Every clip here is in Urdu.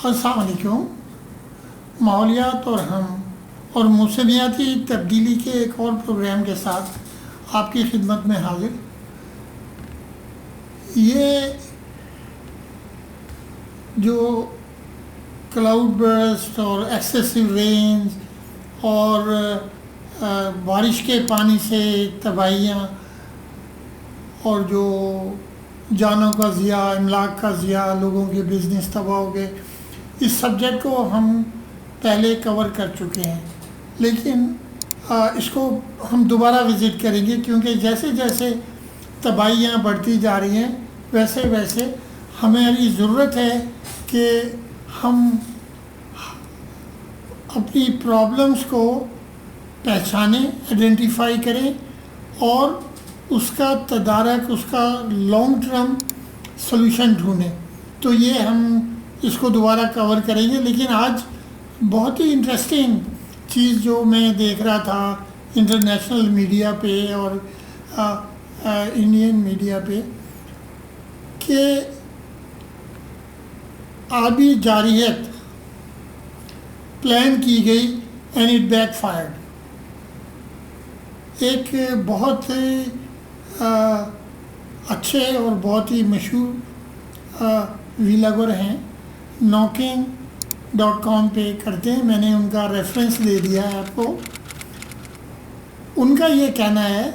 السلام علیکم۔ ماحولیات اور ہم اور موسمیاتی تبدیلی کے ایک اور پروگرام کے ساتھ آپ کی خدمت میں حاضر۔ یہ جو کلاؤڈ برسٹ اور ایکسیسو رینز اور بارش کے پانی سے تباہیاں اور جو جانوں کا ضیاع، املاک کا ضیاع، لوگوں کے بزنس تباہ ہو گئے، اس سبجیکٹ کو ہم پہلے کور کر چکے ہیں، لیکن اس کو ہم دوبارہ وزٹ کریں گے، کیونکہ جیسے جیسے تباہیاں بڑھتی جا رہی ہیں ویسے ویسے ہماری ضرورت ہے کہ ہم اپنی پرابلمس کو پہچانیں، آئیڈینٹیفائی کریں اور اس کا تدارک، اس کا لانگ ٹرم سلوشن ڈھونڈیں۔ تو یہ ہم اس کو دوبارہ کور کریں گے، لیکن آج بہت ہی انٹرسٹنگ چیز جو میں دیکھ رہا تھا انٹرنیشنل میڈیا پہ اور انڈین میڈیا پہ، کہ آبی جارحیت پلان کی گئی اینڈ اٹ بیک فائرڈ۔ ایک بہت اچھے اور بہت ہی مشہور ویلاگر ہیں، knocking.com پہ کرتے ہیں، میں نے ان کا ریفرنس دے دیا ہے آپ کو۔ ان کا یہ کہنا ہے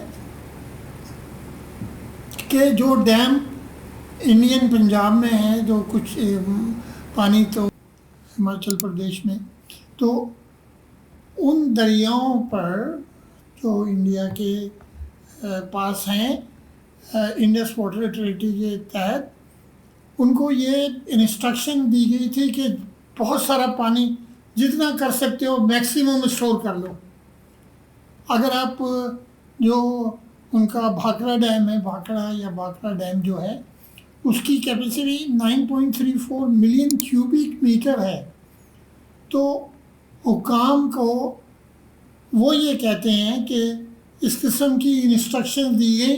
کہ جو ڈیم انڈین پنجاب میں ہے، جو کچھ پانی تو ہماچل پردیش میں، تو ان دریاؤں پر جو انڈیا کے پاس ہیں انڈس واٹر اٹھارٹی کے تحت، ان کو یہ انسٹرکشن دی گئی تھی کہ بہت سارا پانی جتنا کر سکتے ہو میکسیمم اسٹور کر لو۔ اگر آپ جو ان کا بھاکرا ڈیم ہے، بھاکرا ڈیم جو ہے، اس کی کیپیسٹی 9.34 ملین کیوبک میٹر ہے۔ تو حکام کو وہ یہ کہتے ہیں کہ اس قسم کی انسٹرکشن دی گئی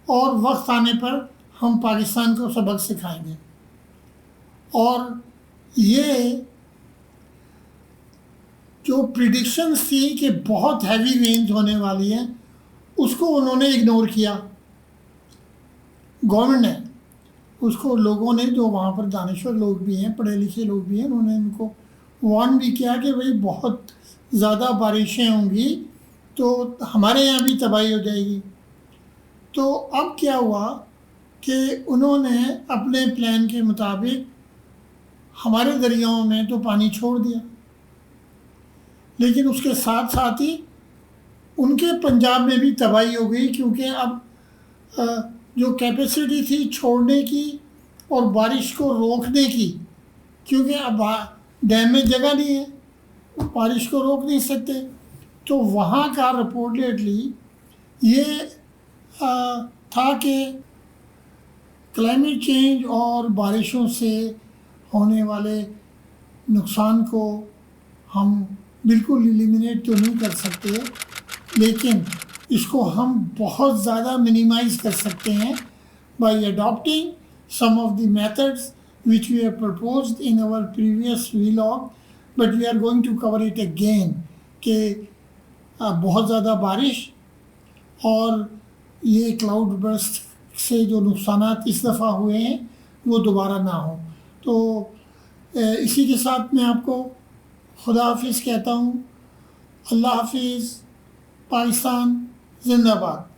اور وقت آنے پر ہم پاکستان کو سبق سکھائیں گے، اور یہ جو پریڈکشنز تھی کہ بہت ہیوی رینج ہونے والی ہے، اس کو انہوں نے اگنور کیا، گورنمنٹ نے اس کو، لوگوں نے جو وہاں پر دانشور لوگ بھی ہیں، پڑھے لکھے لوگ بھی ہیں، انہوں نے ان کو وارن بھی کیا کہ بھئی بہت زیادہ بارشیں ہوں گی تو ہمارے یہاں بھی تباہی ہو جائے گی۔ تو اب کیا ہوا کہ انہوں نے اپنے پلان کے مطابق ہمارے دریاؤں میں تو پانی چھوڑ دیا، لیکن اس کے ساتھ ساتھ ہی ان کے پنجاب میں بھی تباہی ہو گئی، کیونکہ اب جو کیپیسٹی تھی چھوڑنے کی اور بارش کو روکنے کی، کیونکہ اب ڈیم میں جگہ نہیں ہے، بارش کو روک نہیں سکتے، تو وہاں کا رپورٹڈلی یہ تھا کہ کلائمیٹ چینج اور بارشوں سے ہونے والے نقصان کو ہم بالکل ایلیمینیٹ تو نہیں کر سکتے، لیکن اس کو ہم بہت زیادہ منیمائز کر سکتے ہیں by adapting some of the methods which we have proposed in our previous vlog, but we are going to cover it again، کہ بہت زیادہ بارش اور یہ کلاؤڈ برسٹ سے جو نقصانات اس دفعہ ہوئے ہیں وہ دوبارہ نہ ہوں۔ تو اسی کے ساتھ میں آپ کو خدا حافظ کہتا ہوں۔ اللہ حافظ۔ پاکستان زندہ باد۔